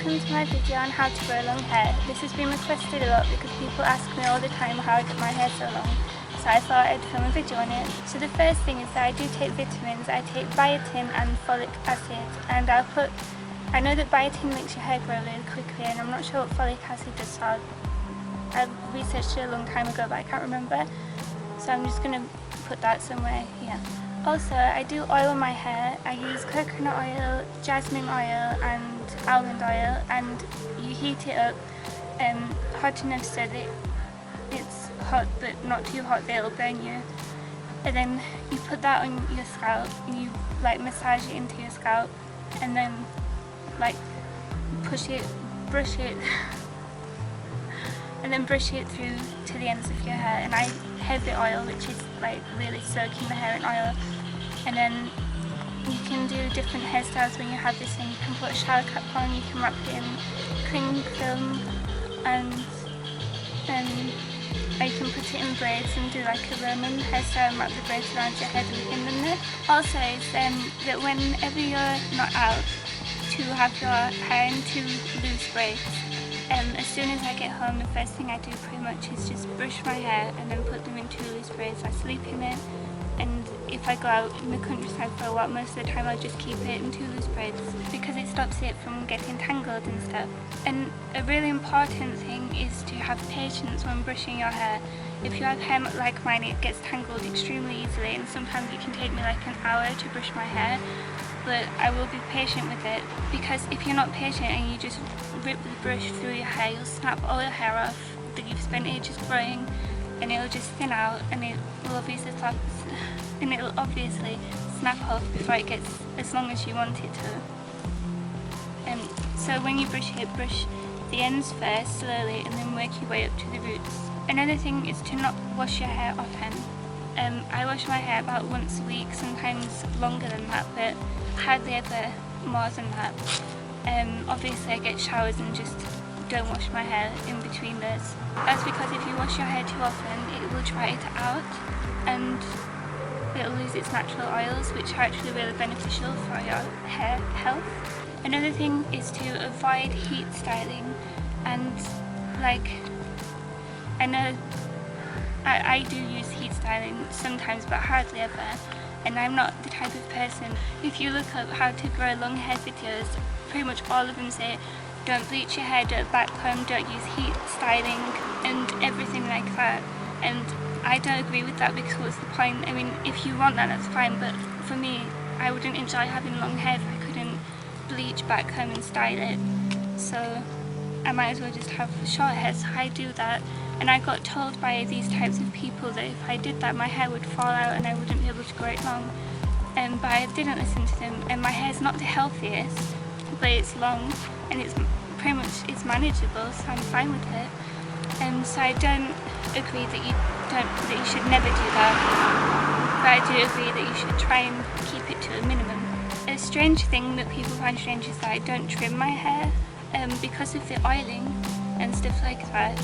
welcome to my video on how to grow long hair. This has been requested a lot because people ask me all the time how I get my hair so long. So I thought I'd film a video on it. So the first thing is that I do take vitamins. I take biotin and folic acid, and I know that biotin makes your hair grow really quickly, and I'm not sure what folic acid does, so I researched it a long time ago but I can't remember. So I'm just going to put that somewhere here. Also, I do oil my hair. I use coconut oil, jasmine oil and almond oil, and you heat it up hot enough so that it's hot but not too hot that it'll burn you. And then you put that on your scalp and you like massage it into your scalp, and then like brush it and then brush it through to the ends of your hair. And I heavy oil, which is like really soaking the hair in oil. And then you can do different hairstyles when you have this thing. You can put a shower cap on, you can wrap it in cling film, and you can put it in braids and do like a Roman hairstyle and wrap the braids around your head and pin them there. Also, is that whenever you're not out, to have your hair in two loose braids. As soon as I get home, the first thing I do pretty much is just brush my hair and then put them in two loose braids. I sleep in it, and if I go out in the countryside for a while, most of the time I'll just keep it in two loose braids because it stops it from getting tangled and stuff. And a really important thing is to have patience when brushing your hair. If you have hair like mine, it gets tangled extremely easily, and sometimes it can take me like an hour to brush my hair. But I will be patient with it, because if you're not patient and you just rip the brush through your hair, you'll snap all your hair off that you've spent ages growing, and it'll just thin out, and it will obviously snap off before it gets as long as you want it to. So when you brush it, brush the ends first slowly and then work your way up to the roots. Another thing is to not wash your hair often. I wash my hair about once a week, sometimes longer than that, but hardly ever more than that. Obviously I get showers and just don't wash my hair in between those. That's because if you wash your hair too often, it will dry it out and it'll lose its natural oils, which are actually really beneficial for your hair health. Another thing is to avoid heat styling, and like, I know I do use heat styling sometimes but hardly ever, and I'm not the type of person. If you look up how to grow long hair videos, pretty much all of them say don't bleach your hair, don't backcomb, don't use heat styling and everything like that. And I don't agree with that, because what's the point? I mean, if you want that, that's fine, but for me, I wouldn't enjoy having long hair if I couldn't bleach, backcomb and style it. So I might as well just have short hair, so I do that. And I got told by these types of people that if I did that, my hair would fall out and I wouldn't be able to grow it long. But I didn't listen to them, and my hair's not the healthiest, but it's long and it's pretty much manageable, so I'm fine with it. So I don't agree that you should never do that, but I do agree that you should try and keep it to a minimum. A strange thing that people find strange is that I don't trim my hair, because of the oiling and stuff like that.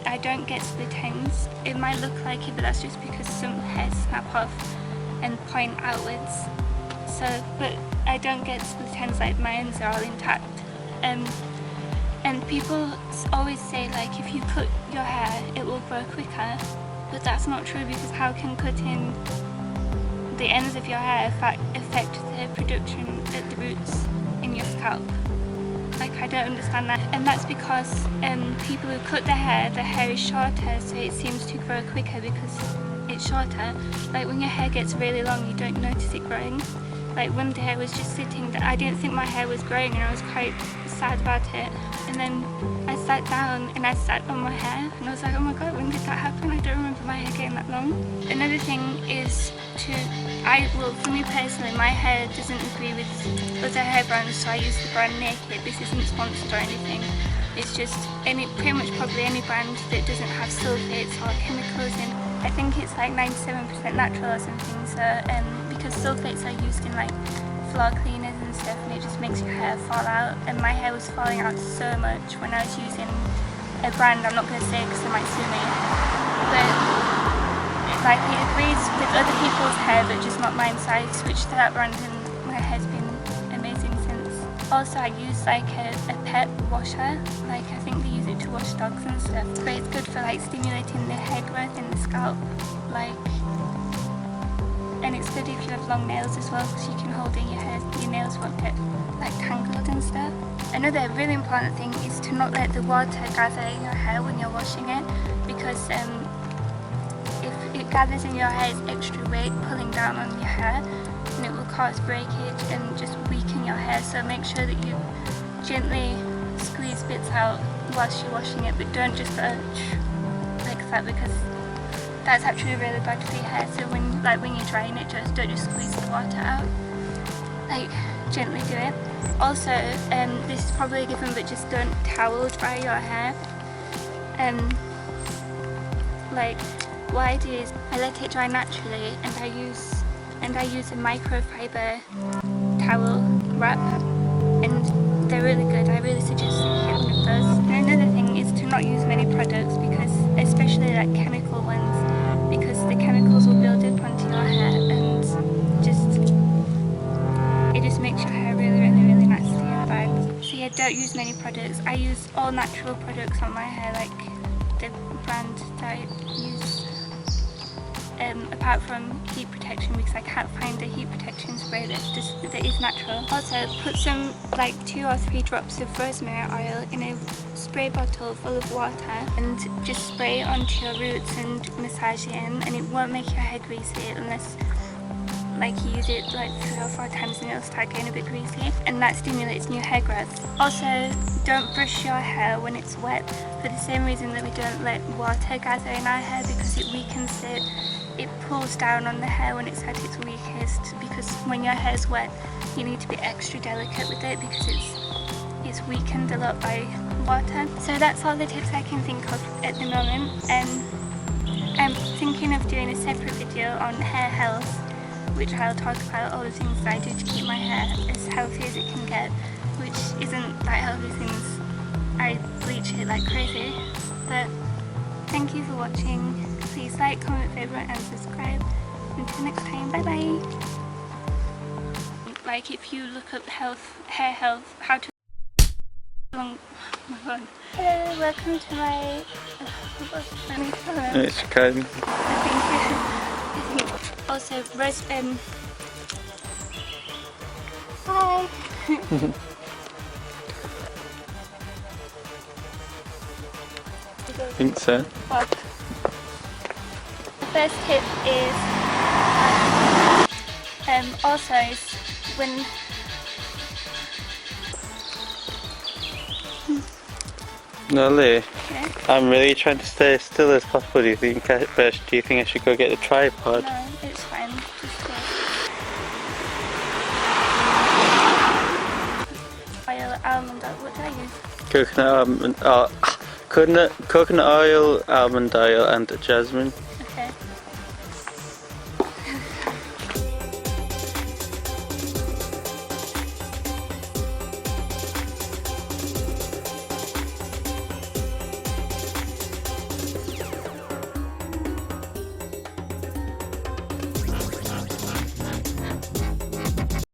I don't get split ends. It might look like it, but that's just because some hairs snap off and point outwards. But I don't get split ends, like my ends are all intact. And people always say like if you cut your hair it will grow quicker, but that's not true, because how can cutting the ends of your hair affect the production at the roots in your scalp? Like, I don't understand that. And that's because people who cut their hair is shorter, so it seems to grow quicker because it's shorter. Like when your hair gets really long, you don't notice it growing. Like one day I was just sitting there, I didn't think my hair was growing and I was quite sad about it. And then I sat down and I sat on my hair and I was like, oh my god, when did that happen? I don't remember my hair getting that long. Another thing is for me personally, my hair doesn't agree with other hair brands, so I use the brand Naked. This isn't sponsored or anything. It's just pretty much probably any brand that doesn't have sulfates or chemicals in. I think it's like 97% natural or something, so because sulfates are used in like floor cleaners and stuff, and it just makes your hair fall out, and my hair was falling out so much when I was using a brand I'm not going to say because they might sue me, but like it agrees with other people's hair but just not mine, so I switched to that brand and my hair's been amazing since. Also, I use like a pet washer, like I think they use it to wash dogs and stuff, but it's good for like stimulating the hair growth in the scalp, like, and it's good if you have long nails as well, because you can hold in your hair, your nails won't get like tangled and stuff. Another really important thing is to not let the water gather in your hair when you're washing it, because if it gathers in your hair, it's extra weight pulling down on your hair, and it will cause breakage and just weaken your hair. So make sure that you gently squeeze bits out whilst you're washing it, but don't just go like that, because that's actually really bad for your hair. So when you're drying it, just don't just squeeze the water out, like gently do it. Also, this is probably a given, but just don't towel dry your hair. Like what I do is I let it dry naturally, and I use a microfiber towel wrap, and they're really good. I really suggest that you get one of those. And another thing is to not use many products, because especially like chemical ones, because the chemicals will build up onto your hair, and it just makes your hair really nasty and bad. So yeah, don't use many products. I use all natural products on my hair, like the brand that I use. Apart from heat protection, because I can't find a heat protection spray that is natural. Also, put some like 2 or 3 drops of rosemary oil in a spray bottle full of water, and just spray it onto your roots and massage it in, and it won't make your hair greasy unless like you use it like 3 or 4 times and it'll start getting a bit greasy, and that stimulates new hair growth. Also, don't brush your hair when it's wet, for the same reason that we don't let water gather in our hair, because it weakens it. It pulls down on the hair when it's at its weakest, because when your hair's wet you need to be extra delicate with it, because it's weakened a lot by water. So that's all the tips I can think of at the moment. I'm thinking of doing a separate video on hair health, which I'll talk about all the things that I do to keep my hair as healthy as it can get, which isn't that healthy since I bleach it like crazy. But thank you for watching. Please like, comment, favourite and subscribe. Until next time, bye bye. Like if you look up hair health, how to long. Oh my god. Hello, welcome to my. It's kind. I think also hi. I think so. What? The first tip is also is when Nelly, yeah? I'm really trying to stay as still as possible. Do you think I should go get the tripod? No, it's fine. Just oil, almond oil. What did I use? Coconut oil, almond oil and jasmine.